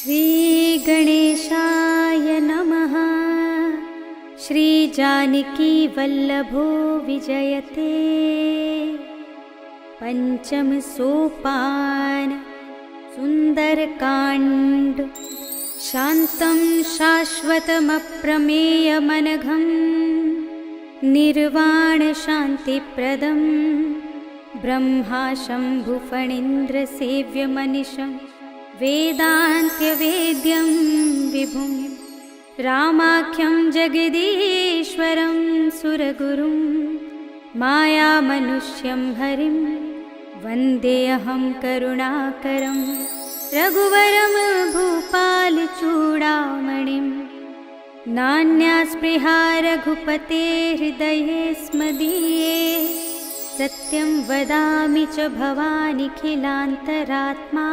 श्री गणेशाय नमः। श्री जानकी वल्लभो विजयते। पंचम सोपान सुंदरकांड। शांतं शाश्वतमप्रमेयमनघं निर्वाण शांतिप्रदं ब्रह्मा शंभुफणीन्द्र सेव्यमनिशं वेदान्त्यवेद्यं विभुं रामाख्यं जगदीश्वरं सुरगुरुं मायामनुष्यं हरिं वन्देऽहं करुणाकरं रघुवरं भूपालचूडामणिं। नान्यास्पृहा रघुपते हृदये स्मदीये सत्यं वदामि च भवानिखिलान्तरात्मा।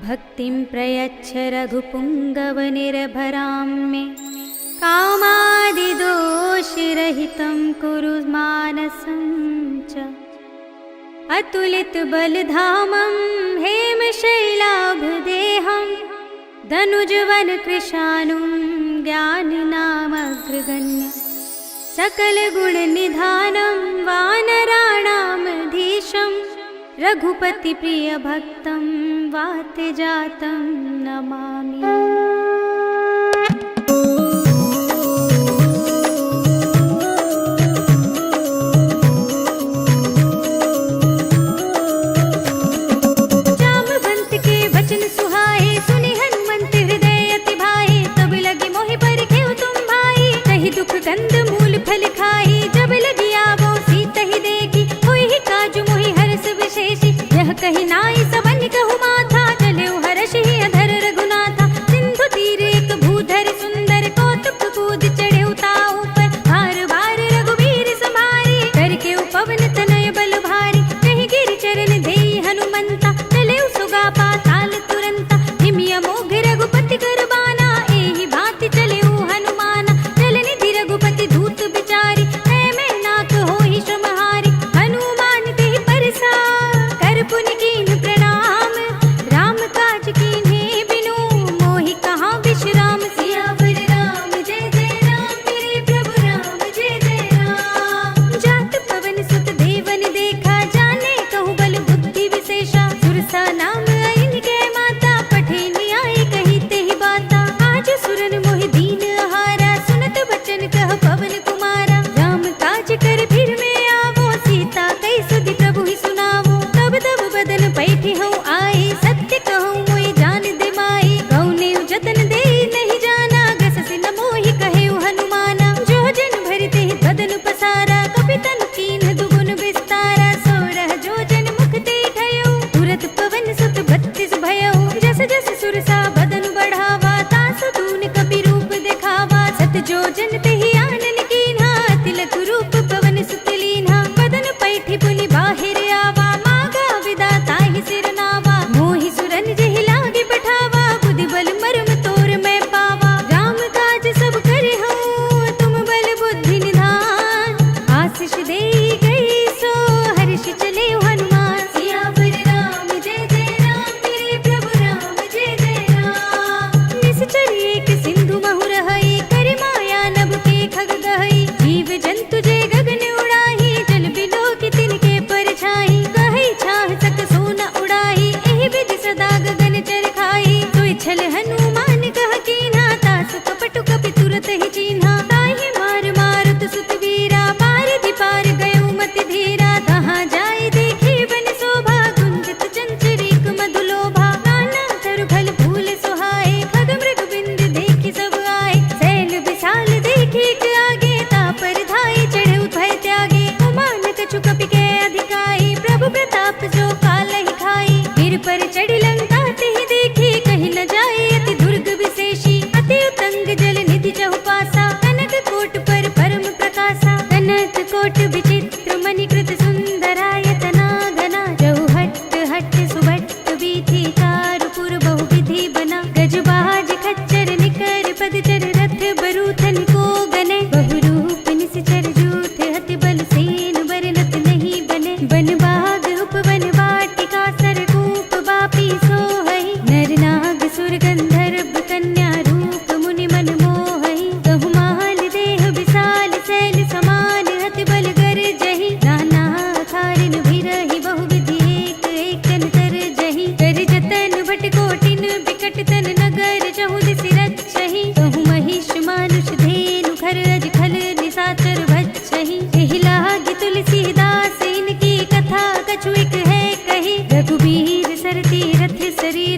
भक्तिं प्रयच्छ रघुपुङ्गवनिर्भरां मे कामादिदोषरहितं कुरु मानसं च। अतुलितबलधामं हेमशैलाभदेहं धनुजवनकृशानुं ज्ञानिनामग्रगण्यं सकलगुणनिधानं वानराणामधीशं रघुपतिप्रियभक्तं वातजातं नमामि। जामवंत के वचन सुहाए सुनि हनुमंत हृदय अति भाए। तब लगी मोहि परखेउ तुम भाई कहि दुख गंध मूल फल खाई। जब लगी आवो सीत ही देखी होई ही काजु मोहि हरष विशेषी। यह कहि नाई सबन कहु माथा चले हर्ष ही अधर रघुनाथा। सिंधु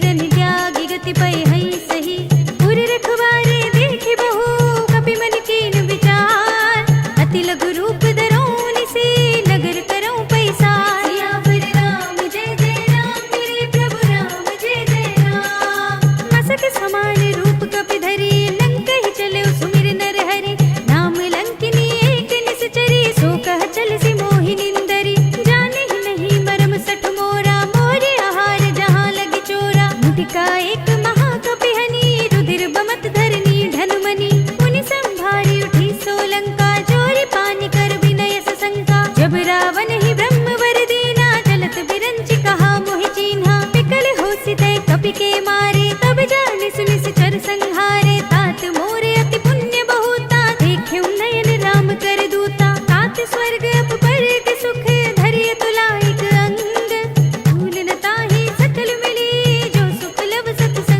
रन त्यागी गति पय हई सही पुर रखवारे देखि बहु कपि मन कीन विचार अति लघु रूप धरौनि से नगर करौं पैसार सियावर राम जय जय राम मेरे प्रभु राम जय जय राम मसक समान रूप कपि धरि लंकहि चले सुमिर नर हरि नाम लंकिनी एक निश्चरी सो कह चल सि मोहि निंदरी जाने ही नहीं मरम सठ मोरा मोरे आहार जहाँ लगी चोरा मुटिका एक महाकपि हनी रुधिर बमत धरनी ढनुमनी मुनि संभारी उठी सोलंका जोरी पानी कर विनय सशंका जब रावण ही ब्रह्म वर दीना चलत बिरंचि कहा मोहि चीन्हा पिकल होसि तै कपि के मारे तब जानि सुनि सिचर संहारे तात मोरे अति पुण्य बहुता देखे नयन राम कर दूता तात स्वर्ग अप पर के सुख धरिय तुलाइक अंग भूल न ताहि सकल मिली जो सुख लब सत्संग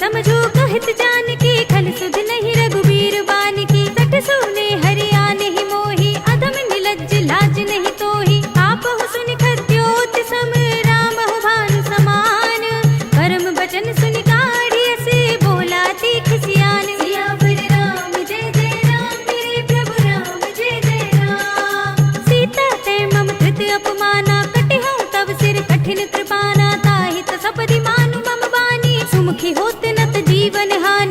समझो कहत जान की खल सुध नहीं रघुबीर बान की सठ सुने हरियाण ही मोही अधम निलज्ज लाज नहीं तोही आप हो सुन खद्योत सम राम हो भानु समान परम बचन सुन काढ़ी से बोला तीख सियान सियावर राम जय जय राम मेरे प्रभु राम जय जय राम सीता ते मम कृत अपमाना कटे हूँ तब सिर कठिन कृपाना ताहित सपदि मानु मम बानी सुमुखी होत नत जीवन हानि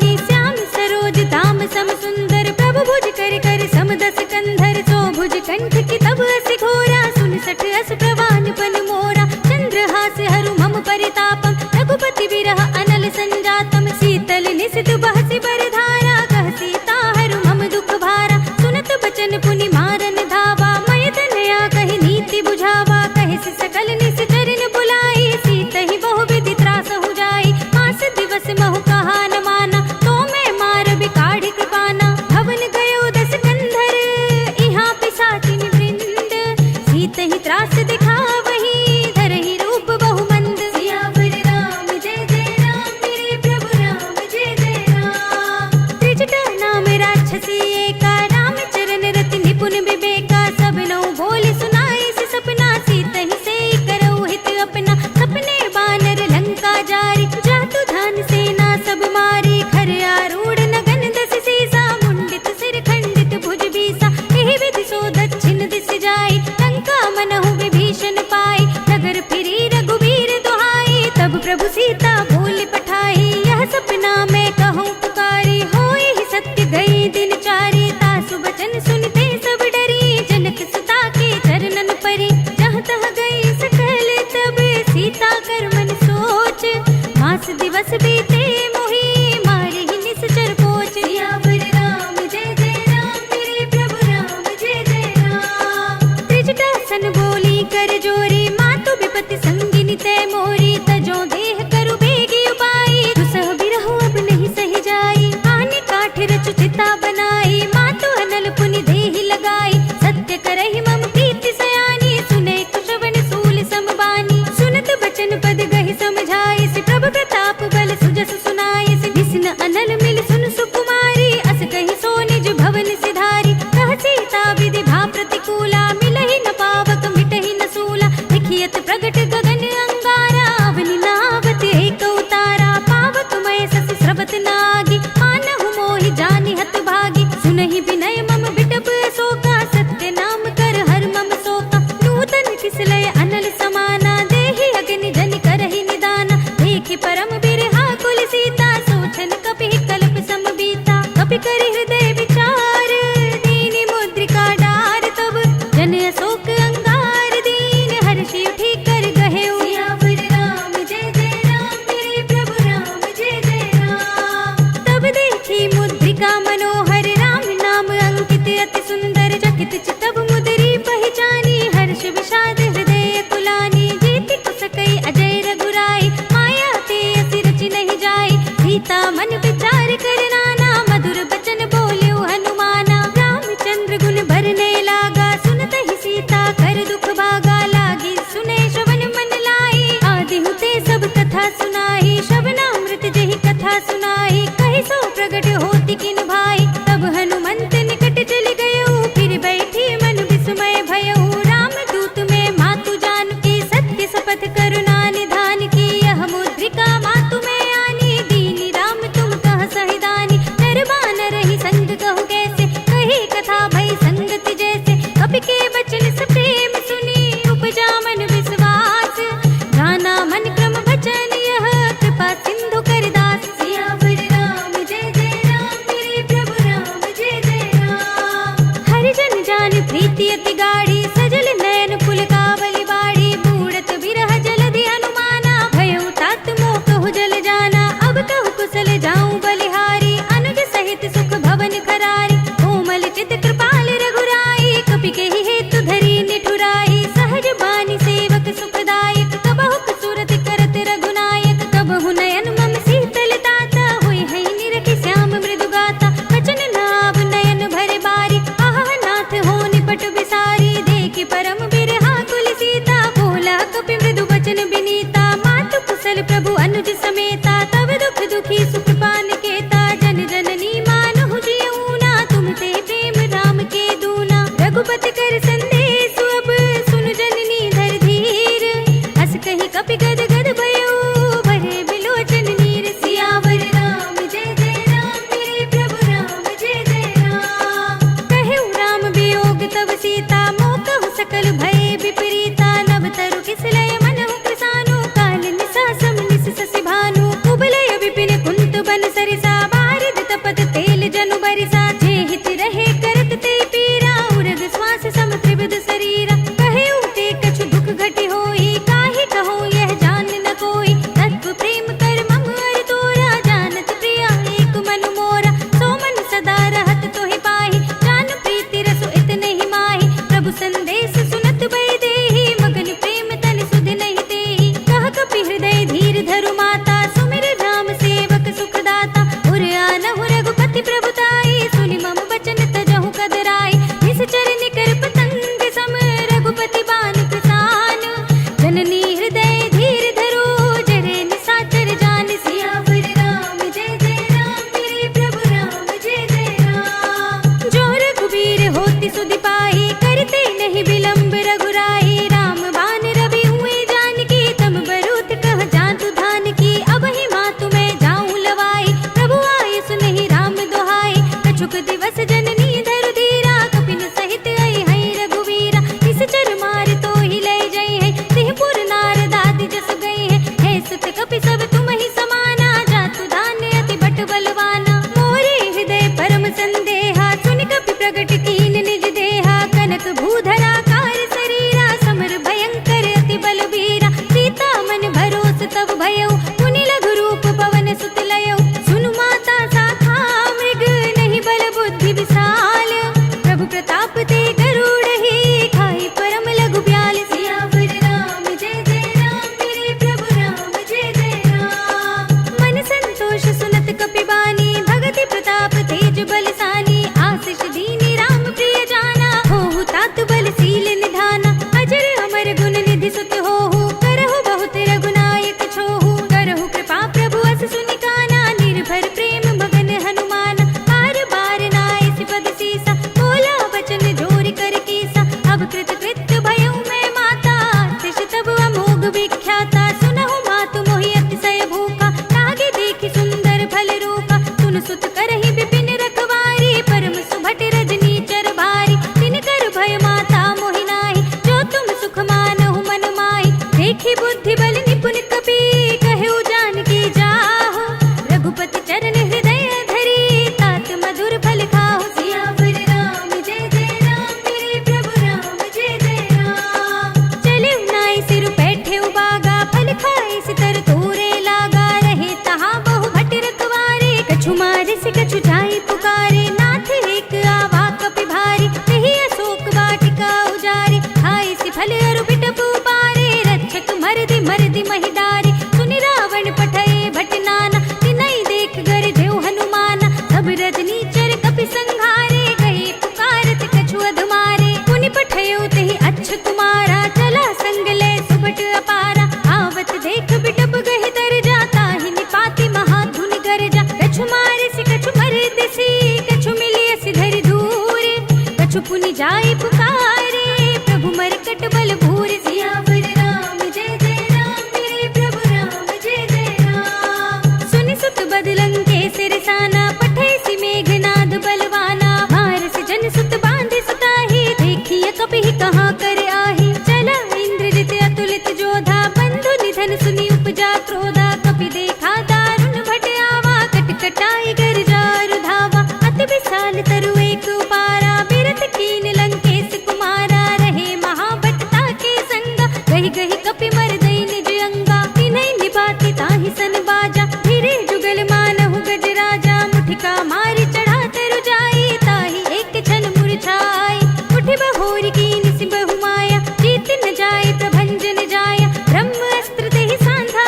कछु पुनि जाय पुकारे, प्रभु मरकट बल भूर सियावर राम जय जय राम, मेरे प्रभु राम जय जय राम। सुनि सुत बदलंग के सिरसाना, पठे सि मेघनाद बलवाना, मारस जन सुत बांधे सुताही, देखिए कपिहि कहाँ कर आही। चला इंद्रजित अतुलित जोधा, बंधु निधन सुनि उपजा क्रोधा, कपि देखा दारुण भट आवा, कटकटाई गर जारु धावा। अति विशाल तरु एक उपारा, बिरत कीन लंकेश कुमारा, रहे महाभटता के संगा, गहि गहि कपि मर दई निज अंगा। तिन्है निपाति ताहि सन बाजा, फिरे जुगल मानहु गज राजा, मुठिका मारि चढ़ा तरु जाई, ताहि एक क्षण मूर्छाई। उठि बहोरी कीनि सि बहु माया, जीत न जाय प्रभंजन जाया, ब्रह्म अस्त्र तेहि सांधा,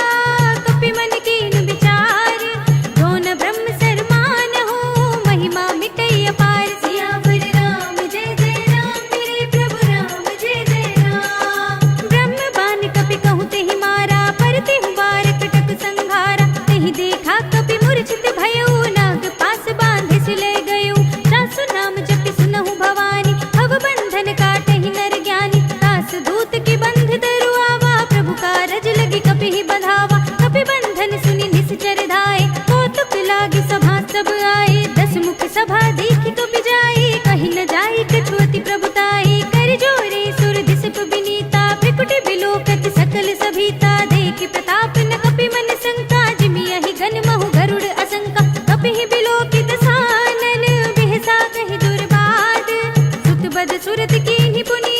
कपि मन कीन विचार। जो न ब्रह्म सरमान हो, महिमा मिटई अपार, सियावर राम जय जय राम, मेरे प्रभु राम जय जय राम। ब्रह्म बान कपि कहूँ तेहि मारा, पर तेहु बार कटक संघारा, तेहि देखा कपि मूर्छित भयउ, नाग पास बांधे सिले गयउ। सासु नाम जपि सुनहु भवानी, भव बंधन काटहि नर ज्ञानी। दास दूत की बंध धरु आवा, प्रभु कारज लगी कपिहि बंधावा। कपि बंधन सुनि निश्चर धाये, कौतुक लागी सभा सब आए। दस मुख सभा देखि कपि जाए, कहि न जाय कछु अति प्रभुताई। कर जोरे सुर दिसप विनीता, भ्रिकुटि बिलोकति सकल सभीता। देखि प्रताप न कपि मन शंका, जिमियहि गन महु गरुड़ असंका। कपिहि बिलोकित सानन, बिहसा कहि दुर्बाद। सुत बद सुरत कीन्हि पुनि,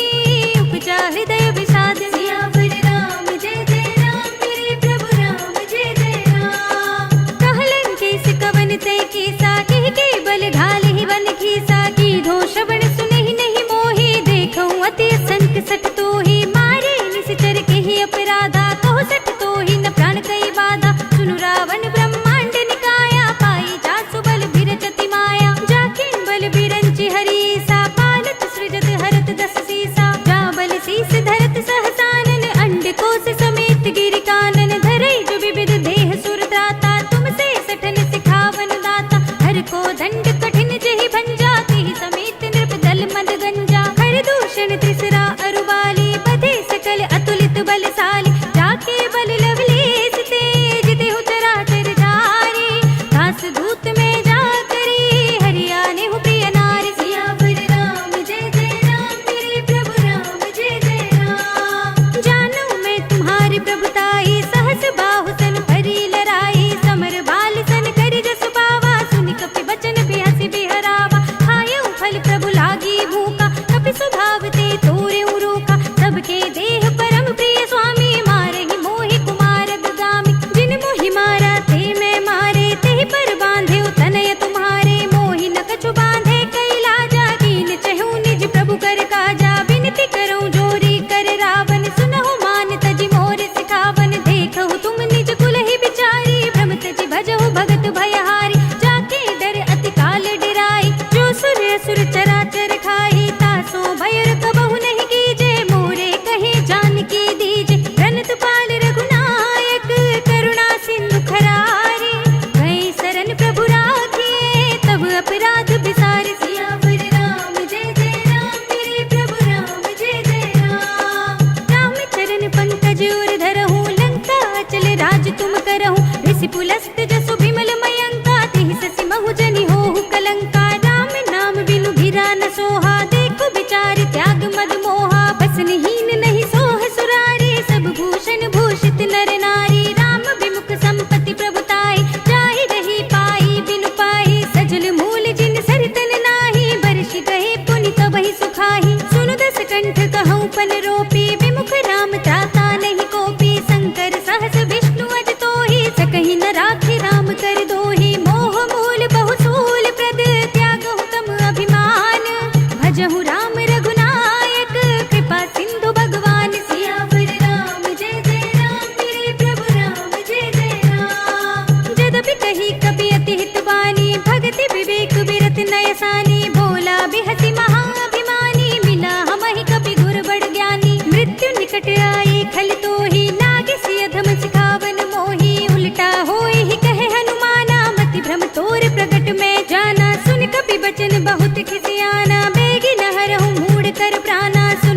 उपजा हृदय विषाद। सियावर राम जय जय राम, मेरे प्रभु राम जय जय राम। कहलन केस कवन तै केसा, केहि के बल घालिहि वन खीसा। कीधो श्रवण सुनहि नहीं मोहि, देखऊँ अति असंख सठ तोहि। मारे निश्चर केहि अपराधा, कहो सठ तोहि न प्राण कई बाधा। सुनु रावण ब्रह्मांड निकाया, पाई जासु बल बिरचति माया। जाके बल बिरंचि हरीसा, पालत सृजत हरत दस सीसा। जा बल शीस धरत सहसानन, अंड कोश समेत गिरि कानन। धरई जो विविध देह सुर त्राता, तुमसे सठन सिखावन दाता। हर को दंड कठिन जेहि भंजा, तेहि समेत नृप दल मद गंजा। हर दूषण त्रिसरा अरुबाली, बधे सकल अतुलित बलशाली। जाके बल लवलेश तेज, देहु चराचर जारी। दास दूत में जा करी, हरियाने हु प्रिय नारी। सियावर राम जय जय राम, मेरे प्रभु राम जय जय राम। जानू मैं तुम्हारी प्रभुताई, सहस बाहु सन भरी लराई। समर बाल सन करि जस पावा, सुनि कपि बचन बिहसि बिहरावा। खायउ फल प्रभु लागी भूखा, कपि स्वभाव ते तोरेउ रूखा। सबके देह परम प्रिय स्वामी, मारहि मोहि कुमार अग्रगामी। जिन मोहि मारा ते मैं मारे, तेहि पर बांधेउ तनय तुम्हारे। मोहि न कछु बांधे कई लाजा, कीन चहु निज प्रभु कर काजा। बिनती करऊँ जोरी कर रावण, सुनहु मान तजि मोर सिखावन। देखहु तुम निज कुलहि बिचारी, भ्रम तजि भजहु भगत भयहारी। जाके डर अति काल डिराई, जो सुर असुर चराचर खाई। तासो भयर कबहु नहीं कीजे, मोरे कहे जानकी दीजे। प्रणत पाल रघुनायक, करुणा सिंधु खरारे। गए शरण प्रभु राखिए, तब अपराध बिसारे। सियावर राम जय जय राम, मेरे प्रभु राम जय जय राम। राम चरण पंकज उर धरहु, लंका अचल राज तुम करहु। ऋषि पुलस्त जसु विमल मयंका, तेहि ससि महु जनि होहु कलंका। राम नाम बिनु भिरा न सोहा, देखो विचार त्याग मद मोहा। बसनहीन नहीं सोह सुरारी, सब भूषण भूषित नर नारी। राम विमुख संपत्ति प्रभुताई, जाहि रही पाई बिनु पाई। सजल मूल जिन सरितन नाही, बरषि गए पुनि तबहि सुखाही। सुनु दस कंठ कहऊँ पन रोपी, विमुख राम त्राता नहीं कोपी। शंकर सहस विष्णु अज तोहि, सकहि न राखि राम कर दोहि। मोह मूल बहु सूल प्रद, त्यागहु तम अभिमान। भजहु राम रघुनायक, कृपा सिंधु भगवान। सियावर राम जय जय राम, मेरे प्रभु राम जय जय राम। जदपि कही कपि अति हितवानी, भगति विवेक विरत नयसानी। बोला बिहसि महाअभिमानी, मिला हमहि कपि गुर बड़ ज्ञानी। मृत्यु निकट आई खल तोहि, लागे सिय अधम सिखावन मोहि। उल्टा होय ही कहे हनुमाना, मति भ्रम तोर प्रगट में जाना। सुन कपि बचन बहुत खिसियाना, बेगी न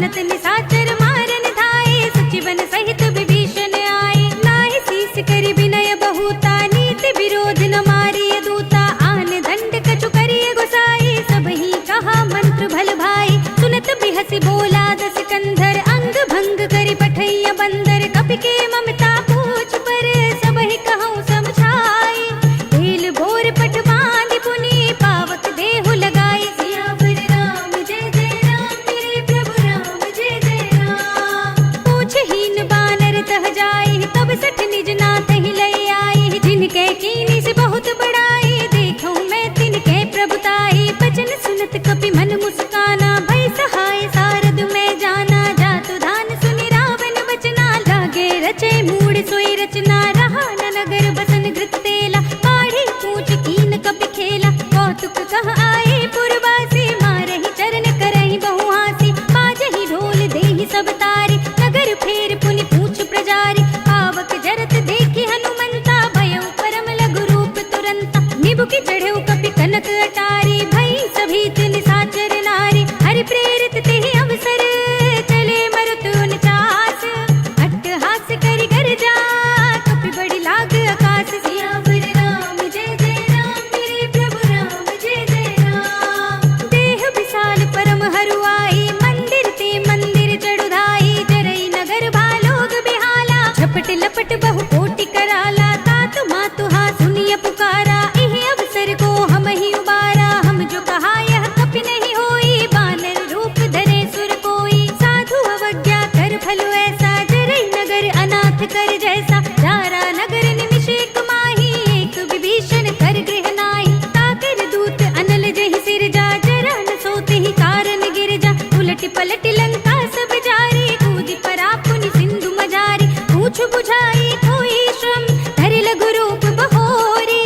सुनत निशाचर मारन धाये, सचिवन सहित विभीषण आए। नाहि शीस करि विनय बहुता, नीति विरोध न मारिय दूता। आन दंड कछु करिय गोसाई, सबहि कहा मंत्र भल भाई। सुनत बिहसि बोला दस कंधर, अंग भंग करि पठैया बंदर। कपि के ममता पूछ पर, सबहि कहूँ समझाई। तेल बोर पट बांधि पुनि, पावक देहु लगाई। सियावर राम जय जय राम, मेरे प्रभु राम जय जय राम। पूछहीन बानर तह जाई, तब सठ निज नाथ ही लई आई। जिनके कीनी से बहुत बड़ाई, देखूं मैं तिनके प्रभुताई। बचन सुनत कपि मन मुस्काना, भय सहाय सारद में जाना। जातु धान सुनि रावण बचना, लागे रचे मूढ़ सोई रचना। रहा न नगर बसन घृत तेला, पाढ़ी पूछ कीन कपि खेला। कौतुक कह आए पुरवासी, मारहि चरण करहि बहुहासी। बाजहि ढोल देहि सब तारी, नगर फेर पुनि पूछ प्रजारी। पावक जरत देखि हनुमंता, भयउ परम लघु रूप तुरंता। निबुकि चढ़ेउ कपि कनक अटारी, भई सभीत निशाचर नारी। हरि प्रेरित तेहि अवसर, चले मरुत उनचास। अट्टहास करि गर्जा, कपि बड़ी लाग आकाश। सियावर राम जय जय राम, मेरे प्रभु राम जय जय राम। देह विशाल परम हरुआई, मंदिर ते मंदिर चढ़ुधाई। जरई नगर भालोग बिहाला, झपट लपट बहु कोटि कराला। तात मातु हा सुनिय पुकारा, इहि अवसर को हम ही उबारा। हम जो कहा यह कपि नहीं होई, बानर रूप धरे सुर कोई। साधु अवज्ञा कर फल ऐसा, जरई नगर अनाथ कर जैसा। जारा नगर निमिष एक माही, एक विभीषण कर गृह नाहि। ताकर दूत अनल जहि सिर जा, जरा न सोते ही कारण गिर जा। उलट पलट लंका सब जारी, कूदि परा पुनि सिंधु मजारी। पूछ बुझाई कोई श्रम, धरि लघु रूप बहोरी।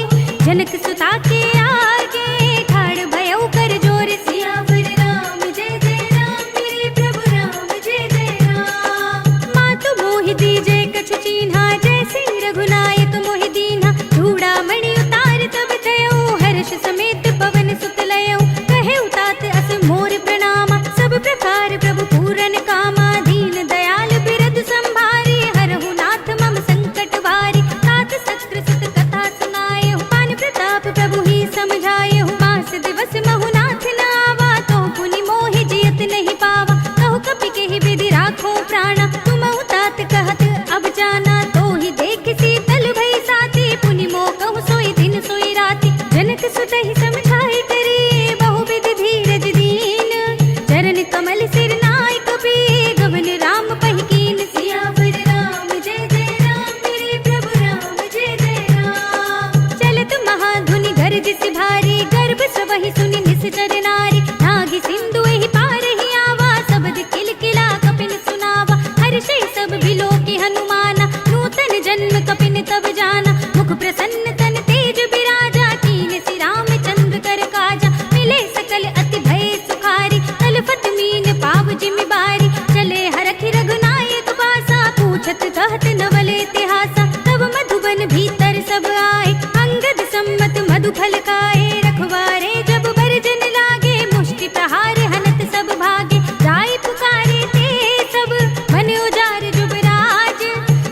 जनक सुता के आगे, ठाड़ भयउ कर जोर। सियावर राम जय जय राम, मेरे प्रभु राम जय जय राम। मातु मोहि दीजे कछु चीन्हा, जैसे रघुनायक मोहि दीन्हा। चूड़ामणि उतार तब थयउ, हर्ष समेत पवन सुत लयउ। कहेउ तात अस मोर प्रणामा, सब प्रकार प्रभु पूरन कामा। दीन दयाल बिरद संभारी, हरहु नाथ मम संकट भारी। तात सत्र सुत कथा सुनाएहु, पान प्रताप प्रभु ही समझाएहु। मास दिवस महु नाथ न आवा, तो पुनि मोहि जियत नहीं पावा। कहु कपि केहि विधि राखो प्राणा, तुमहु तात कहत अब जाना। तो ही देख शीतल भई साथी, पुनि मोह कहु सोई दिन सोई राति। जनक सुत ही समझाई करी, बहु विधि धीरज दीन। चरण कमल सिर नाय कपि, गवन राम पहि कीन। सियावर राम जय जय राम, मेरे प्रभु राम जय जय राम। चलत महाधुनि गरज सि भारी, गर्भ सबहि सुनि निश्चर नारी। नागी सिंधु एहि पार ही आवा, सबद किलकिला कपिन सुनावा। हर्षै सब बिलोकि हनुमाना, नूतन जन्म कपिन तब जाना। मुख प्रसन्न तन तेज बिराजा, कीन सि रामचंद्र कर काजा। मिले सकल अति भय सुखारी, तलफत मीन पाव जिमि बारी। चले हरखि रघुनायक पासा, पूछत कहत नवल इतिहासा। तब मधुबन भीतर सब आए, अंगद सम्मत मधु फल खाए। रखवारे जब बरजन लागे, मुष्टि प्रहार हनत सब भागे। जाय पुकारे ते सब, मन उजार जुबराज।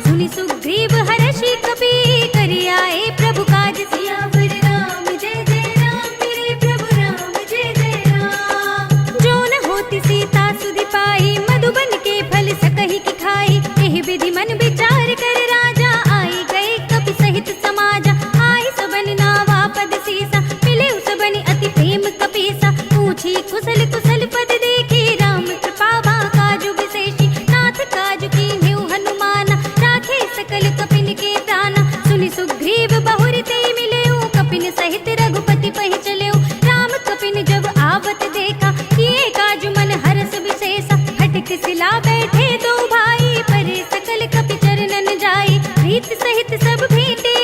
सुनि सुग्रीव हर्षि कपि, करि आए प्रभु काज। सियावर राम जय जय राम, मेरे प्रभु राम जय जय राम। जो न होती सीता सुधि पाई, मधुबन के फल सकहि की खाई। एहि विधि मन विचार कर राजा, आई गए कपि सहित समाजा। आए सबन नावा पद सीसा, मिले सबनि अति प्रेम कपीसा। पूछी कुशल कुशल पद देखी, राम कृपा बा काजु विशेषी। नाथ काजु कीन्हेउ हनुमाना, राखे सकल कपिन के प्राणा। सुनि सुग्रीव बहुरि ते मिलेउ, कपिन सहित रघुपति पहि चलेउ। राम कपिन जब आवत देखा, किए काजु मन हरस विशेषा। हटक सिला बैठे दो भाई, परे सकल कपि चरणन जाई। प्रीत सहित सब भेंटे,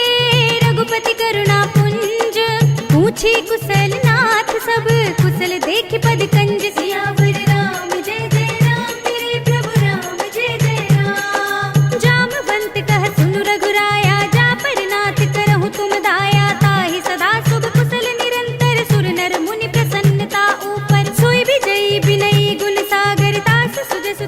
रघुपति करुणा पुंज। पूछी कुशल नाथ सब, कुशल देख पद कंज। सियावर राम जय जय राम, मेरे प्रभु राम जय जय राम। जामवंत कह सुनु रघुराया, जा पर नाथ करहु तुम दाया। ताहि सदा शुभ कुशल निरंतर, सुर नर मुनि प्रसन्नता ऊपर। सोई विजयी विनयी गुण सागर, दास सुजस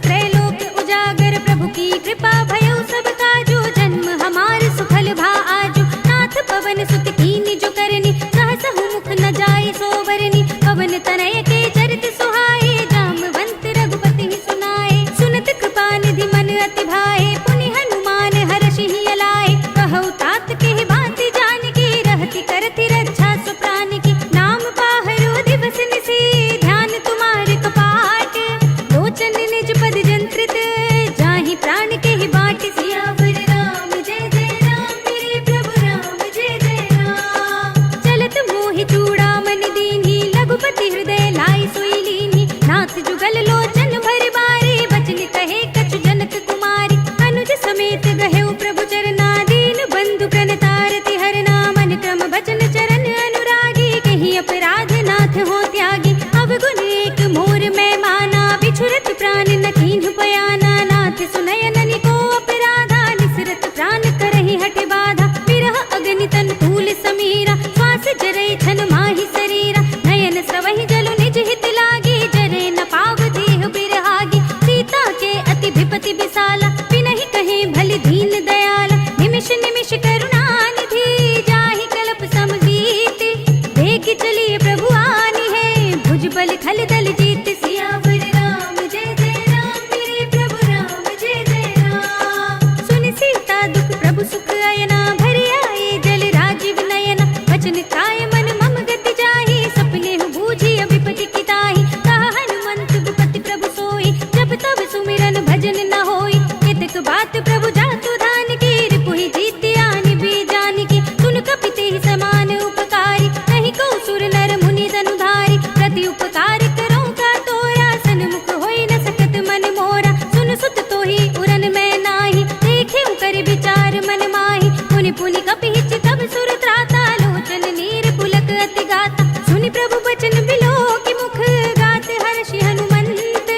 सुनि प्रभु बचन बिलो की मुख गात हर्षि हनुमंत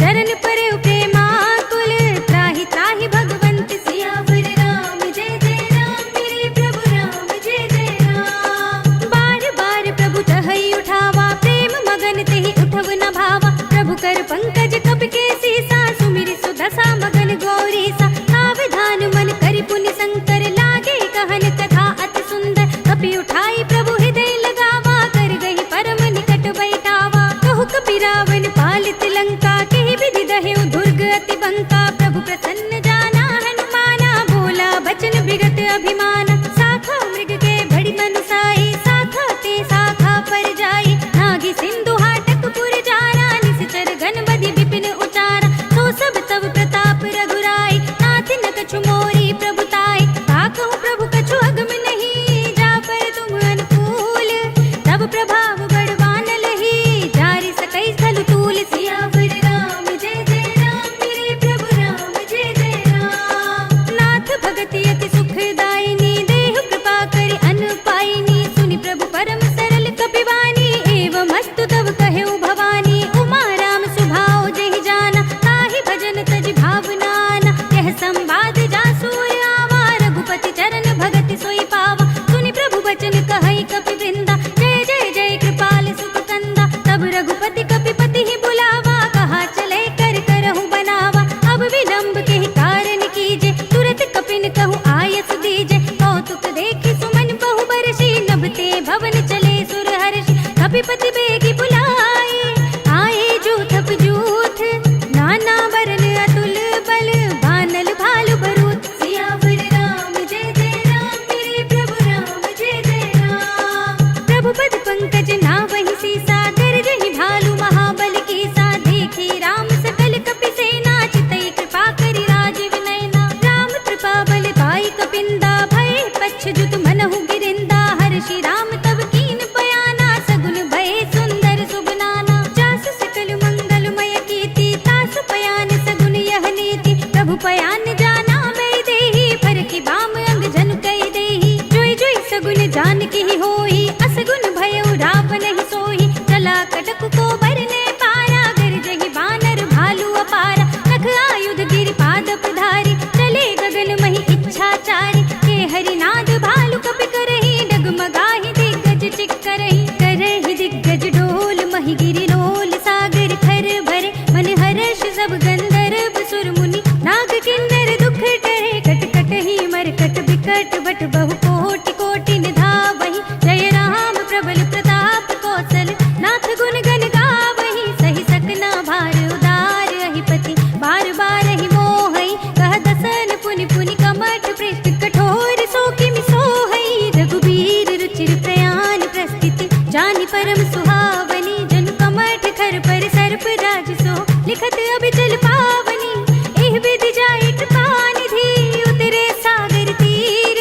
चरण पर प्रेमाकुल त्राहि त्राहि भगवंत सियावर राम जय जय राम मेरे प्रभु राम जय जय राम। बार बार प्रभु तहई उठावा प्रेम मगन तेहि उठव न भावा प्रभु कर पंकज कप के सीसा सुमिरि सुदशा मगन गौरी सा सावधान मन करि पुनि शंकर लागे कहन कथा अति सुंदर कपि उठाई प्रभु हृदय लगावा कर गही परम निकट बैठावा कहु कपि रावण पालित लंका केहि विधि दहेउ दुर्ग अति बंका प्रभु प्रसन्न जाना हनुमाना बोला बचन बिगत अभिमाना शाखा मृग के बड़ी मनुसाई शाखा ते शाखा पर जाई नागी सिंधु हाटक पुर जारा निश्चर गण बधि विपिन उचारा तो सब तब प्रताप रघुराई नाथ न कछु मोरी प्रभुताई ताकहु प्रभु कछु अगम नहीं जा पर तुम अनुकूल तब प्रभाव बड़वान लही जारि सकई स्थल तूल सियावर राम जय जय राम मेरे प्रभु राम जय जय राम। नाथ भगति अति सुखदायिनी देहु कृपा करि अनुपायिनी सुनि प्रभु परम सरल कपिवानी एवं अस्तु तब कहेउ भवानी उमा राम सुभाव जेहि जाना ताहि भजन तज भावनाना यह संवाद जासूर आवा रघुपति चरण भगति सोई पावा सुनि प्रभु बचन कहई कपि वृंदा जय जय जय कृपाल सुख कंदा तब रघुपति कपिपति ही बुलावा कहा चले कर करहु बनावा अब विलंब के ही कारण कीजे तुरत कपिन कहु आयस दीजे कौतुक देखि सुमन बहु बरसी नभते भवन चले सुर हर्षि कपिपति बेगी बुलाए आए जूथ जूथ नाना वरन अतुल बल बानल भालु बरूथ सियावर राम जय जय राम मेरे प्रभु राम जय जय राम। प्रभु पद पंकज नावहि सीसा गरजहि भालु महाबल कीसा देखी राम सकल कपि सेना चितई कृपा करि राजीव नयना राम कृपा बल पाई कपिंदा भय पच्छ जुत मनहु गिरिंदा हर्षि राम तब कीन बयाना सगुन भय सुंदर सुबनाना जासु सकल मंगलमय कीर्ति तासु पयान सगुन यह नीति प्रभु पयान जाना मैं देही फर की बाम अंग जन कई देही जोई जोई सगुन जान की होई असगुन भयउ रावण ही सोही चला कटक को बरने पारा गरजहि बानर भालु अपारा नख आयुध गिरि पाद पधारी चले गगन मही इच्छाचारी के हरिनाद भालु कपि करहि डगमगाहि दिग्गज करहि दिग्गज डोल मही गिरि लोल सागर खर भरे मन हर्ष सब गंधर्व सुर मुनि नाग किन्नर दुख टरे कट कट ही मरकट बिकट बट बहु कोटि कोटि निधावहि जय राम प्रबल प्रताप कौशल नाथ गुण गण गावहि सही सकना भार उदार अहिपति बार बार ही मोहई कह दसन पुनि पुनि कमठ पृष्ठ कठोर सो किमि सोहई रघुबीर रुचिर प्रयाण प्रस्थिति जानि परम सुहावनी जन कमठ खर पर सर्प राज सो लिखत अभिचल पावनी एह विधि जाय कृपा निधि उतरे सागर तीर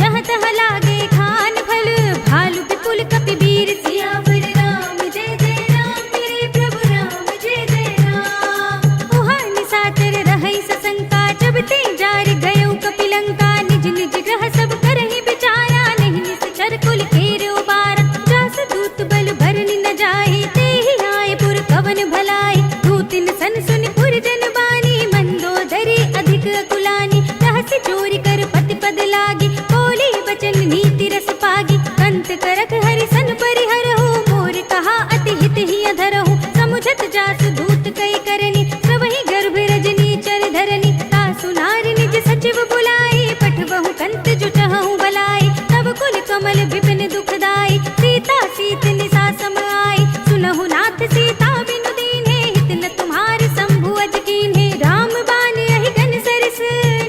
जहाँ तहाँ लागे खान फल भालु विपुल कपि वीर सियावर राम जय जय राम मेरे प्रभु राम जय जय राम। उहाँ निशाचर रहै सशंका जब ते जार गयो कपि लंका निज निज ग्रह सब करहि विचारा नहीं निश्चर कुल केर उबारा जास दूत बल भरनि न जाहि तेहि आए पुर कवन भलाई दूतिन सन सुनि पुर जन बानी मंदोदरी अधिक अकुलानी रहस्य चोरी कर पति पद लागी बोली बचन नीति रस पागी कंत करक हरि सन परिहरहु मोर कहा अति हित ही अधरहु समुझत जास दूत कई करनी सबहि गर्भ रजनी चर धरनी तासु नार निज सचिव बुलाई पठबहु कंत जो चहु बलाई तब कुल कमल विपिन दुखदाई सीता सीत निसा सम आई सुनहु नाथ सीता बिनु दीन्हे हित न तुम्हार शंभु अज कीन्हे राम बान यहि घन सरस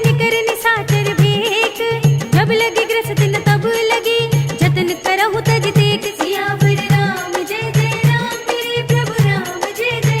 निकर निशाचर भेक जब लगी ग्रस दिन तब लगी जतन करहु तज देख सियावर राम जय जय राम मेरे प्रभु राम जय जय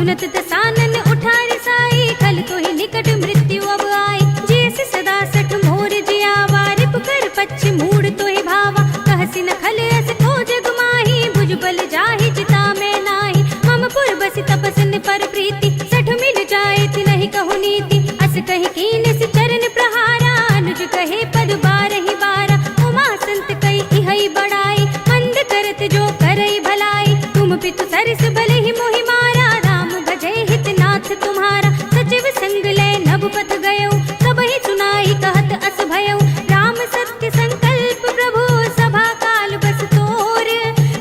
सुनत दसानन उठा रिसाई, खल तो ही निकट मृत्यु अब आई। जियस सदा सठ मोर जियावा, रिप कर पच्छ मूड तो ही भावा। कहसी न खल अस को जग माही, भुज बल जाहि चिता में नाही। मम पुर बसि तपसन पर प्रीति, सठ मिल जाए थी नहीं कहु नीति। अस कहि कीन सि चरण प्रहारा, अनुज कहे पद बारहि बारा। उमा संत कई इहै बड़ाई, मंद करत जो करई भलाई। तुम पितु सरस भले ही मोहि मारा, राम भजै हित नाथ तुम्हारा। सचिव संग ले नभ पथ गयो, सबहि सुनाई कहत अस भयउ। राम सत्य संकल्प प्रभु, सभा काल बस तोर।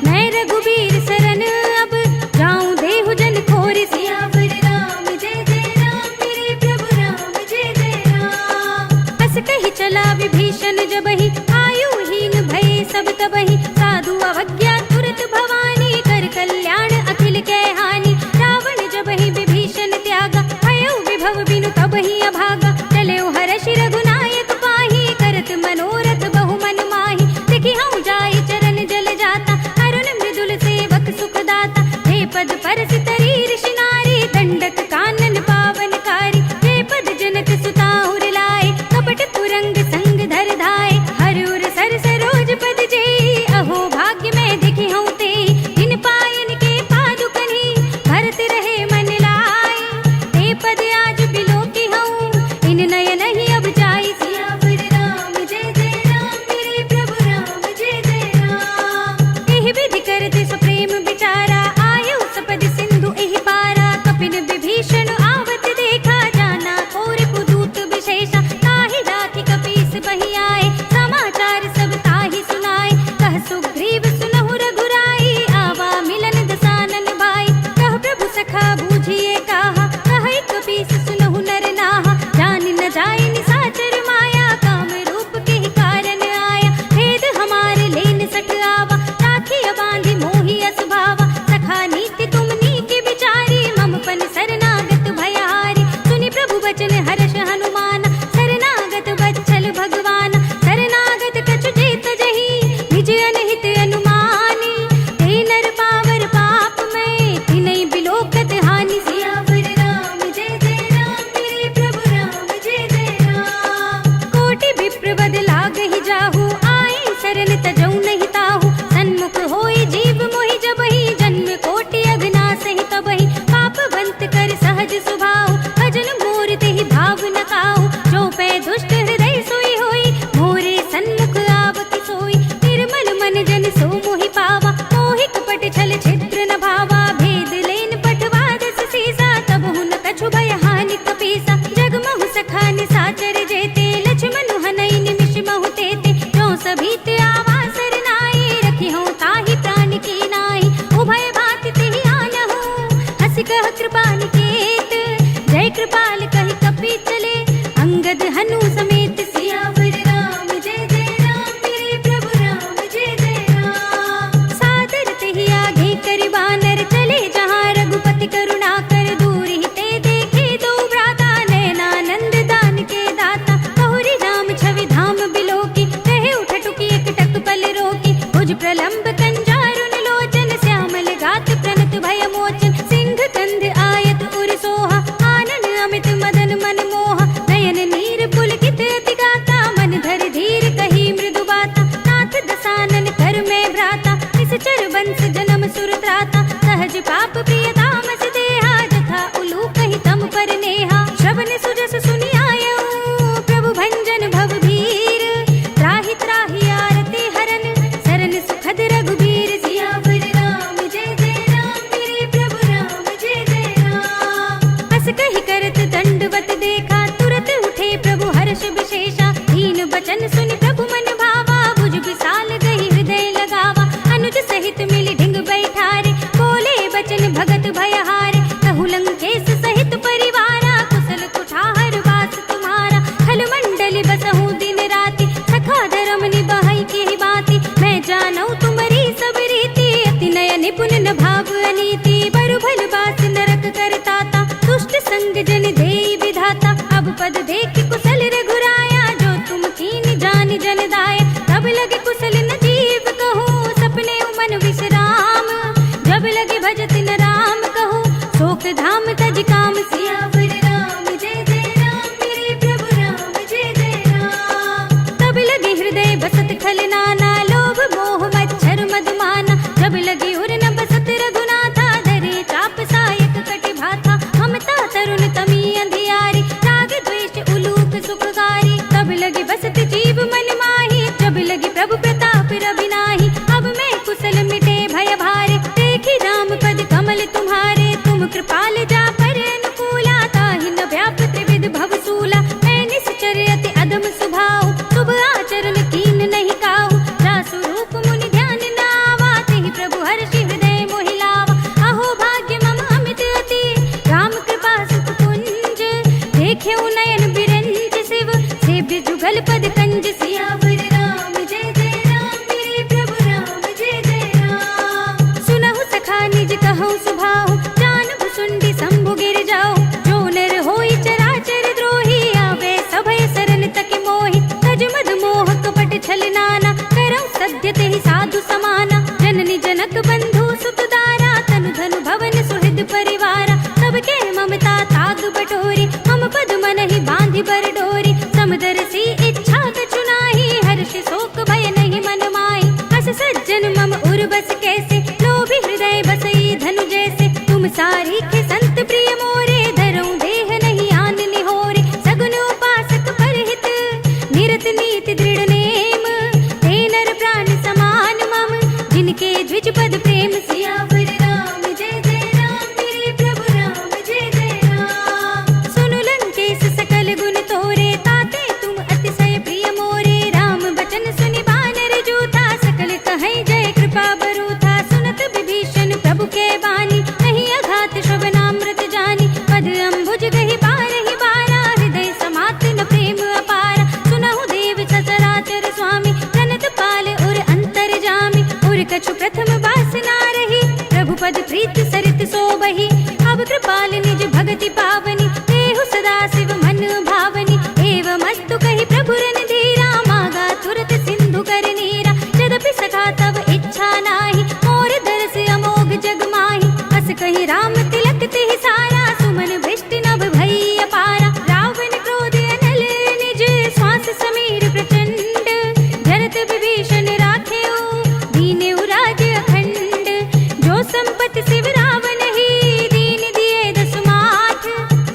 मैं रघुबीर सरन अब, जाऊं देहु जन खोर। सियावर राम जय जय राम, मेरे प्रभु राम जय जय राम। अस कहि चला विभीषण जबहि, आयुहीन भये सब तबहि। साधु अवज्ञा तुरत भवानी, कर कल्याण अखिल कै हानि। रावण जबहि विभीषण त्यागा, भयउ विभव बिनु तबहि अभागा। चलेउ हरषि रघुनायक पाहि, करत मनोरथ बहु मन माहि। देखि हऊँ जाई चरण जल जाता, अरुण मृदुल सेवक सुख दाता। हे पद परसि तरी ऋषि नारी, दंडक कानन पावनकारी। हे पद जनक सुता उर लाए, कपट कुरंग संग धर धाय। हर उर सर सरोज पद जेई, अहो भाग्य में देखि हऊँ तेई। इन पायन के पादुकनि, भरत रहे मन लाई। ते पद आज बिलोकी हऊँ, इन नयन ही अब जाई। सियावर राम जय जय राम, मेरे प्रभु राम जय जय राम। एहि विधि करते सो प्रेम बिचारा, आयु सपद सिंधु एहि पारा। कपिन विभीषण आवत देखा, जाना और पुदूत विशेषा। ताहि राखी कपीस बहि आए, समाचार सब ताहि सुनाए। कह सुग्रीव सुनहु रघुराई, आवा मिलन दसानन भाई। कह प्रभु सखा बूझिए काहा, कहै कपीस सुनहु नर नाहा। जान न जाय निसाचर माया, काम रूप के ही कारण आया। भेद हमारे लेन सठ आवा, राखिय बांधि मोहि अस भावा। सखा नीति तुम नीके विचारी, मम पन शरणागत भयहारी। सुनि प्रभु वचन हर्ष हनुमाना, शरणागत वत्सल भगवाना। शरणागत कछु जेत जहि, निज अनहित अनुमानी। ते नर पावर पाप में, तिनै बिलोकत हानि। सियावर राम जय जय राम, मेरे प्रभु राम जय जय राम। कोटि विप्र बद लागहि जाहु, आए शरण तजौ नहीं ताहु। सन्मुख होई जीव मोहि जबहि, जन्म कोटि अघनासहि तबहि। पापवंत कर सहज स्वभाव, भजन मोर तेहि भाव न काहु। जो पै दुष्ट हृदय सोई होई, मोरे सन्मुख आवति सोई। निर्मल मन जन सो मोहि पावा, मोहि कपट छल छिद्र न भावा। भेद लेन पठवा दस सीसा, तब हुन कछु भय हानि कपीसा। जगमहु सखा निसाचर जेते, लक्ष्मण हनई निमिष महु तेते। जो सभीत आवा सरनाई, रखी हूँ ताहि प्राण की नाई। उभय भांति तेहि आनहु, हँसि कह कृपा निकेत। जय कृपाल कहि कपि चले, अंगद हनु समेत। सियावर राम जय जय राम, मेरे प्रभु राम जय जय राम। सादर तेहि आगे करि बानर, चले जहाँ रघुपति करुणा कर। दूर ही ते देखे दो भ्राता, नयनानंद दान के दाता। बहुरी राम छवि धाम बिलोकी, कहे उठटुकी एकटक पल रोकी। भुज प्रलंब कंजारुन लोचन, श्यामल गात प्रणत भय मोचन। सिंह कंध आयत उर सोहा, आनन अमित मदन मन मोहा। नयन नीर पुलकित अति गाता, मन धर धीर कही मृदु बाता। नाथ दसानन कर में भ्राता, निश्चर वंश जन्म सुर त्राता। सहज पाप प्रिय तामस देहा, जथा उलू कहि तम पर नेहा। श्रवण सुजस सुनि आयऊ, प्रभु भंजन भव भीर। त्राहि त्राहि आरती हरन, शरण सुखद रघुबीर। सियावर राम जय जय राम, मेरे प्रभु राम जय जय राम। अस कहि करत दंडवत देखा, तुरत उठे प्रभु हर्ष विशेषा। दीन बचन सुनि प्रभु मन भावा, भुज विशाल गहि हृदय लगावा। अनुज सहित मिलि ढिंग बैठारे, बोले बचन भगत भयहारे। कहु लंकेश सहित परिवारा, कुशल कुठार वास तुम्हारा। खल मंडल बसहु दिन राति, सखा धर्म निबहै केहि बाति। मैं जानौ तुमरी सब रीति, अति नय निपुण न भाव अनीति। बरु भल बास नरक करताता, दुष्ट संग जन देई विधाता। अब पद देख कुशल रघुराया, जो तुम कीन जान जन दाया। तब लगे कुशल न जीव कहूँ, सपने मन विश्राम। जब लगे भजत न राम कहूँ, सो मोक्ष धाम तज काम। सियावर राम जय जय राम, मेरे प्रभु राम जय जय राम। तब लगे हृदय बसत खल नाना, लोभ मोह मच्छर मधुमाना। जब लगी उर न बसत रघुनाथा, धरे चाप सायक कटि भाथा। ममता तरुण तमी अंधियारी, राग द्वेष उलूक सुखकारी। तब लगी बसत जीव मन माही, जब लगी प्रभु प्रताप रवि नाही। अब मैं कुशल मिटे भय भारे, देखी राम पद कमल तुम्हारे। तुम कृपाल जा पर अनुकूला, ताहि न व्याप त्रिविध भव सूला। मैं निश्चर अति अदम सुभाऊ, शुभ आचरण कीन नहीं काऊ। रासु रूप मुनि ध्यान न आवा, तेहि प्रभु हर्षि हृदय मोहि लावा। अहो भाग्य मम अमित अति, राम कृपा सुख कुंज। देखेउ नयन बिरंज शिव, सेव्य जुगल पद कंज। सियावर राम जय जय राम, मेरे प्रभु राम जय जय राम। सुनहु सखा निज कहूँ सुभाऊ, जानहु सुंडी शंभु गिर जाओ। जो नर होई चराचर द्रोही, आवे सभय सरन तक मोहि। तज मद मोह कपट छल नाना, करौ सद्य तेहि साधु समाना। जननी जनक बंधु सुत दारा, तनु धनु भवन सुहृद परिवारा। सबके ममता ताग बटोरी, मम पद मनहि बांधि बर डोरी। समदर्शी इच्छा कछु नाही, हर्ष शोक भय नहीं मन माही। हस सज्जन मम उर बस कैसे, लोभी हृदय बसई धनु जैसे। तुम सारीखे संत प्रिय मोरे, धरऊं देह नहीं आन निहोरे। सगुन उपासक परहित, निरत नीति दृढ़ नेम। ते नर प्राण समान मम, जिनके द्विज पद प्रेम। सियावर राम जय जय राम, मेरे प्रभु राम जय जय राम। सुनु लंकेश सकल गुण तोरे, ताते तुम अतिशय प्रिय मोरे। राम बचन सुनि बानर जूथा, सकल कहीं जय कृपा बरूथा। सुनत विभीषण प्रभु के बानी, नहीं अघात श्रवणामृत जानी। पद अम्बुज गहि बारहि बारा, हृदय समात न प्रेम अपारा। सुनहु देव सचराचर स्वामी, प्रणत पाल उर अंतर जामी। उर कछु प्रथम वासना रही, प्रभु पद प्रीत सरित सोबहि। अब कृपाल निज भगति पावनी, देहु सदा शिव मन भावनी। एवं अस्तु कहि प्रभु रणधीरा, मागा तुरत सिंधु कर नीरा। यद्यपि सखा तब इच्छा नाही, मोर दरस अमोघ जग माही। अस कहि राम तिलक तिहि सारा, सुमन भृष्टि नभ भई अपारा। रावण क्रोध अनल निज, श्वास समीर प्रचंड। जरत विभीषण राखेउ, दीनेउ राज अखंड। जो संपत्ति शिव रावण ही, दीन दिए दस माठ।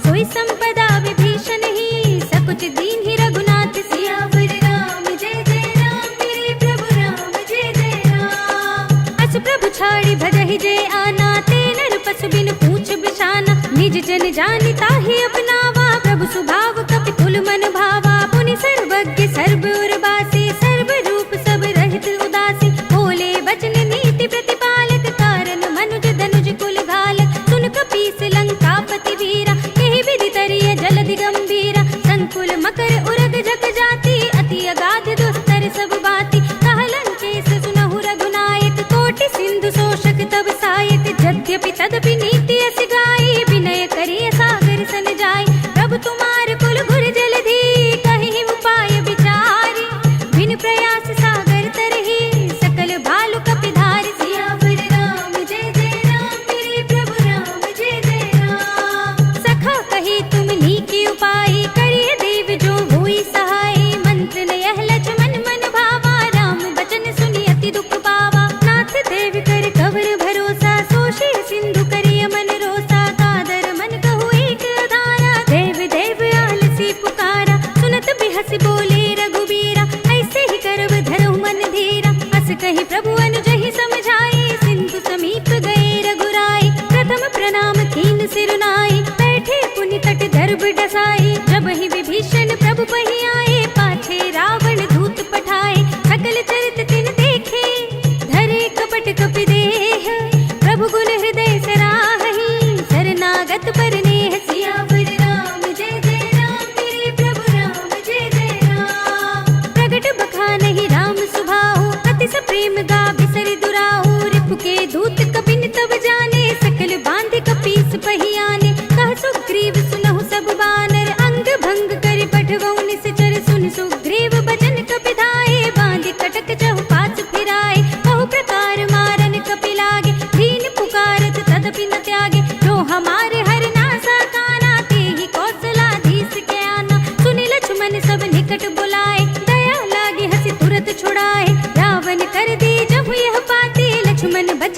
सोई संपदा विभीषण ही, सकुच दीन ही रघुनाथ। सियावर राम जय जय राम, मेरे प्रभु राम जय जय राम। अस प्रभु छाड़ी भजहि जय आना, ते नर पशु बिन पूछ बिछाना। निज जन जानि ताहि अपनावा, प्रभु सुभाव कपि कुल मन भावा। पुनि सर्वज्ञ सर्व उर्वासी, सर्व रूप सब रहित उदासी। बोले बचन नीति प्रतिपालक, कारण मनुज धनुज कुल घालक। सुन कपीस लंकापति वीरा, यही विधि तरिय जलधि गंभीरा। संकुल मकर उरग जग जाति, अति अगाध दुस्तर सब बाती। कह लंकेश सुनहु रघुनायक, कोटि सिंधु शोषक तब सायक। यद्यपि तदपि नीति अस गाई, विनय करिय सागर सन जाई। प्रभु तुम्हार कुल गुर जलधि, कहि उपाय विचारी।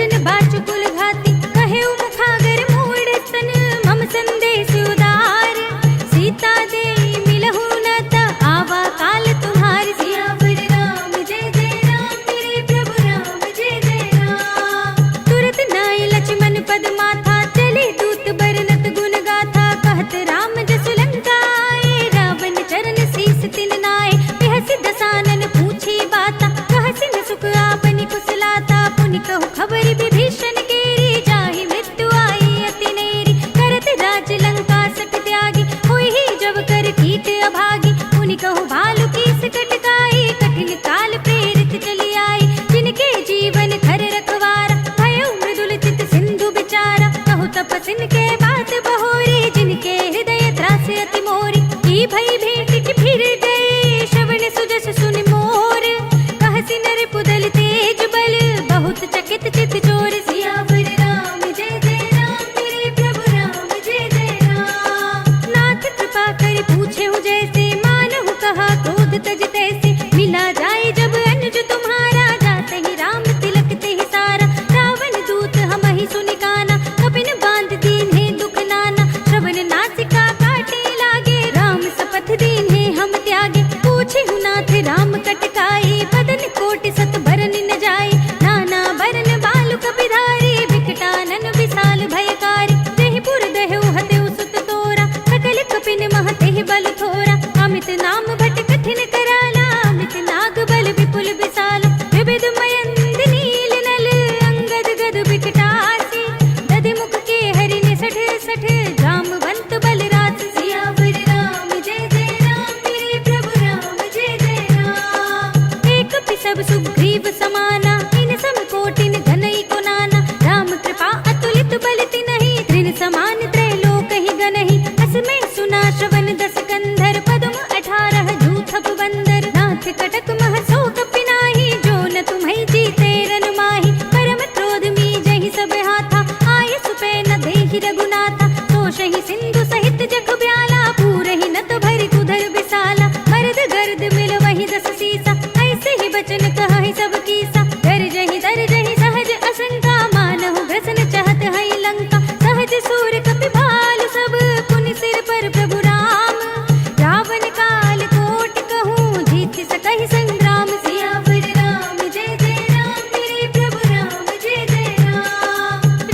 बचन बाचुकुल घाती कहे मुखागर मूड स्तन मम संदेश उदार सीता दे मिलहु न त आवा काल तुम्हार सियावर राम जय जय राम मेरे प्रभु राम जय जय राम तुरत नाय लक्ष्मण पद माथा चले दूत बरनत गुण गाथा कहत राम जसु लंका आए रावण चरण शीस तिन नाय बिहसि दसानन पूछी बाता कहसि न सुख आपनि कुशलाता पुनि कहु खबर विभीषण केरी जाहि मृत्यु आई अति नेरी करत राज लंका सट त्यागी होई ही जब कर कीट अभागी पुनि कहु भालु कीस कटकाई कठिन काल प्रेरित चली आई जिनके जीवन खर रखवारा भयो मृदुल चित सिंधु बिचारा कहु तपसिन के बात बहोरी जिनके हृदय त्रास अति मोरी की भई भेंट की फिर गए श्रवण सुजस सुन मोर कहसि नर पुदल तेज बल बहुत चकित चित चोर सियावर राम जय जय राम मेरे प्रभु राम जय जय राम नाथ कृपा कर पूछे हूँ जैसे मानहु कहा क्रोध तज तैसे मिला जाए जब अनुज तुम्हारा जाते ही राम तिलक ते ही सारा रावण दूत हम ही सुनि काना कपिन बांध दीन है दुख नाना श्रवण नासिका काटे लागे राम सपथ दीन है हम त्यागे पूछे हूँ नाथ राम कटकाई बदन कोट सत भरन न जाए नाना बरन बालु कपिधारी विकटानन विशाल भयकारी जहि पुर दहु हतेउ सुत तोरा सकल कपिन महते बल थोरा अमित नाम भट कठिन कराला अमित नाग बल विपुल विशाल विविध मयंद नील नल अंगद गद विकटासी दधि मुख के हरि ने सठ सठ जामवंत बल रास सियावर राम जय जय राम मेरे प्रभु राम जय जय राम एक पिसब सुग्रीव समाना इन सम कोटिन घनई को नाना राम कृपा अतुलित बल तिनहि तृण समान त्रैलोक ही गनहि असमय सुना श्रवण दस कंधर पद्म 18 जूथप बंदर नाथ कटक महसो कपिनाहि जो न तुम्हि जीते रन माहि परम क्रोध मी जहि सब हाथा आय सुपै न देहि रघुनाथा तोषहि सिंधु सहित जख ब्याला पूरहि नत भरि कुधर विसाला मर्द गर्द मिल वही दस सीसा ऐसे ही बचन कहहि सब कीसा दर जहि सहज असंका मानहु ग्रसन चाहत हई लंका सहज सूर कपि भालु सब पुनि सिर पर प्रभु राम रावण काल कोट कहूँ जीत सकहि संग्राम सियावर राम जय जय राम मेरे प्रभु राम जय जय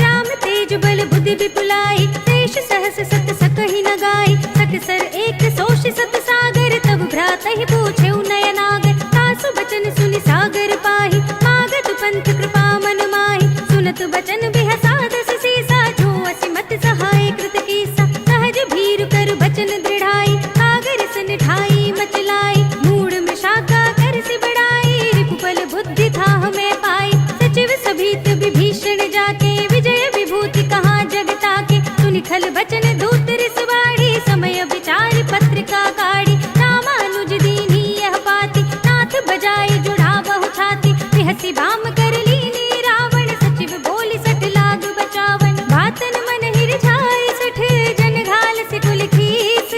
राम तेज बल बुद्धि विपुलाई शेष सहस सत सकहि न गाई सकसर एक सोष सत सागर तब भ्रातहि पूछे नयनागर तासु बचन सुनि सागर पाहि मागत पंथ कृपा मन माहि सुनत बचन बिहसा दस सीसा जो असिमत सहाय कृत कीसा सहज भीर कर बचन दृढ़ाई सागर सन ठाई मचलाई मूड में शाखा कर सि बढ़ाई रिपुबल बुद्धि था हमें पाई सचिव सभीत विभीषण जाके विजय विभूति कहाँ जगता के सुनि खल बचन दूत रिसवाड़ी समय विचार पत्रिका काढ़ी रामानुज दीनी यह पाती नाथ बजाए जुड़ा बहु छाती बिहसी बाम कर लीनी रावण सचिव बोली सठ लाग बचावन बातन मन हिर छाई सठ जन घाल से कुल खीस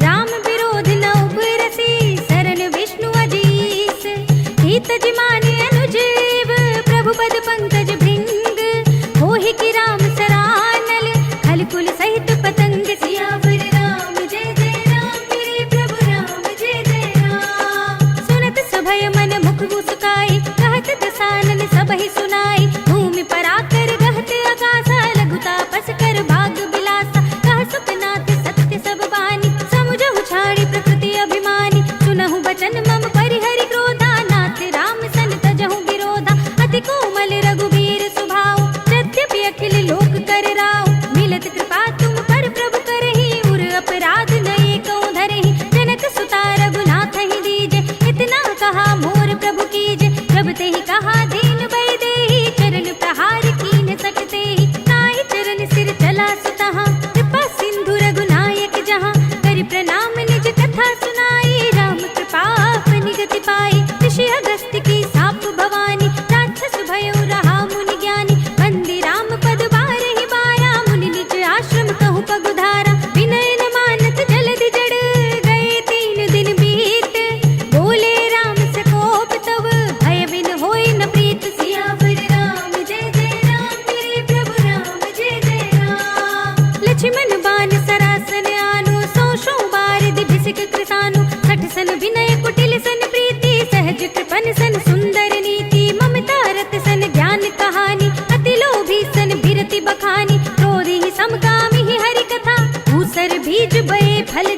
राम विरोध न उपरसी शरण विष्णु अजीस हित जिमाने अनुजीव प्रभु पद पंकज भृंग होहि की राम सरानल खल कुल सहित पतंग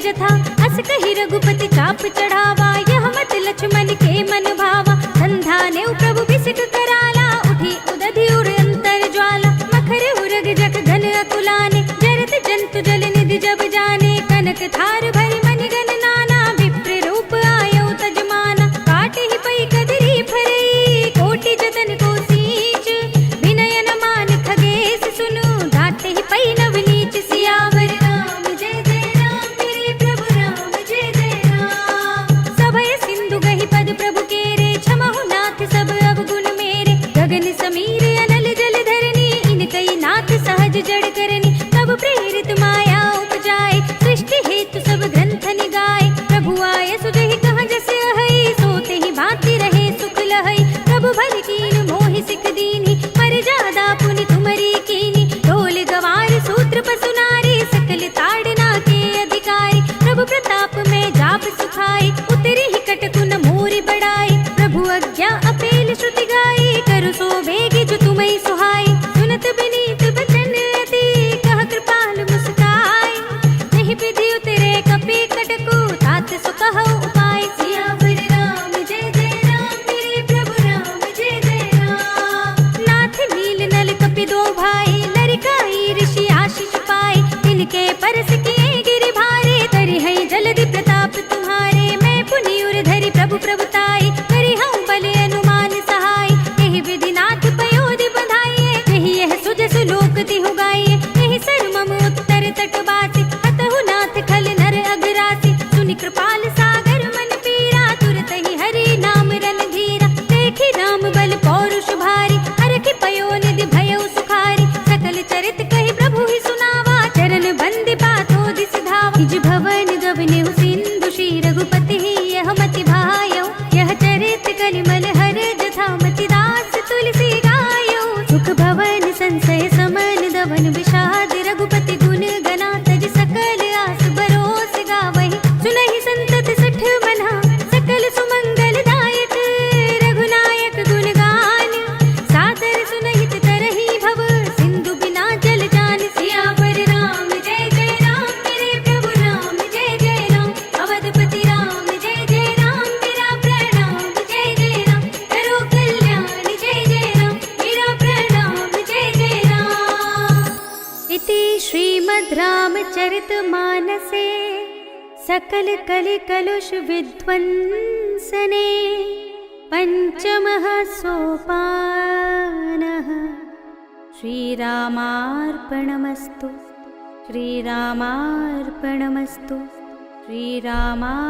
जथा। अस कही रघुपति चाप चढ़ावा, यह मत लक्ष्मण के मन भावा। संधाने प्रभु बिसिक कराला, उठी उदधि उर अंतर ज्वाला। मखर उरग जग घन अकुलाने, जरत जंतु जल निधि जब जाने। कनक थार भरी मणिगण नाना, विप्र रूप आयो तजमाना। काट ही पई कदरी फरई, कोटि जतन को सींच। विनय न मान खगेश सुनु, धाते ही पई नवनीच। सियावर राम जय जय राम, मेरे प्रभु राम जय जय राम। सभय सिंधु गहि पद प्रभु केरे, क्षमहु नाथ सब अवगुण मेरे। गगन समीर अनल जल धरनी, इनकई नाथ सहज जड़ करनी। तब प्रेरित माया उपजाए, सृष्टि हेतु सब ग्रंथ निगाए। प्रभु आय सुजहि कहाँ जस अहै, सोते ही भांति रहे सुख लहै। प्रभु भल कीन मोहि सिख दीनी, मर्यादा पुनि तुमरी कीनी। ढोल गवार सूत्र पसु नारी, सकल ताड़ना के अधिकारी। प्रभु प्रताप में जाप सुखाई, उतरी ही कटकु न मोरि बढ़ाई। प्रभु आज्ञा अपेल श्रुति गाई, करु सो बेगी जो तुम्हें सुहाई। सुनत बिनीत बचन अति, कह कृपाल मुस्काई। नहीं विधि उतरे कपि कटकु, तात सो कहु उपाय। सियावर राम जय जय राम, मेरे प्रभु राम जय जय राम। नाथ नील नल कपि दो भाई, लरिकाई ऋषि आशीष पाए। तिनके परस किए गिरि भारे, तरि हैं जलधि प्रताप तुम्हारे। मैं पुनि उर धरि प्रभु प्रभुताई, करि हूँ बल अनुमान सहाय। यही विधि नाथ पयोधि बधाइए, यही यह सुजस लोक तिहु गाइए। यही सर मम उत्तर तट बासी, हतहु नाथ खल नर अगरासी। सुनि कृपाल सागर मन पीरा, तुरत ही हरि नाम रन धीरा। देखी राम बल पौरुष भारी, हरखि पयो निधि भयउ सुखारी। सकल चरित कहि प्रभु ही सुनावा, चरण बंदि पातो दिस धावा। निज भवन गवनेहु सिंधु, श्री रघुपति ही यह मति भायौ। यह चरित कलिमल हर जथा, मति दास तुलसी गायो। सुख भवन संशय समन दवन, विषाद रघुपति गुण गना। तज सकल आस बरोस गावहि, सुनहि संतत सठ मना। सकल सुमंगल दायक, रघुनायक गुण गान। सादर सुनहित तरहि भव, सिंधु बिना जल जान। सियावर राम जय जय राम, मेरे प्रभु राम जय जय राम। अवधपति राम जय जय राम, मेरा प्रणाम जय जय राम। करो कल्याण जय जय राम, मेरा प्रणाम जय जय राम। इति श्रीमद् रामचरितमानसे सकल कलि कलुष विध्वंसने पंचमः सोपानः। श्रीरामार्पणमस्तु, श्रीरामार्पणमस्तु, श्रीरामार्पणमस्तु।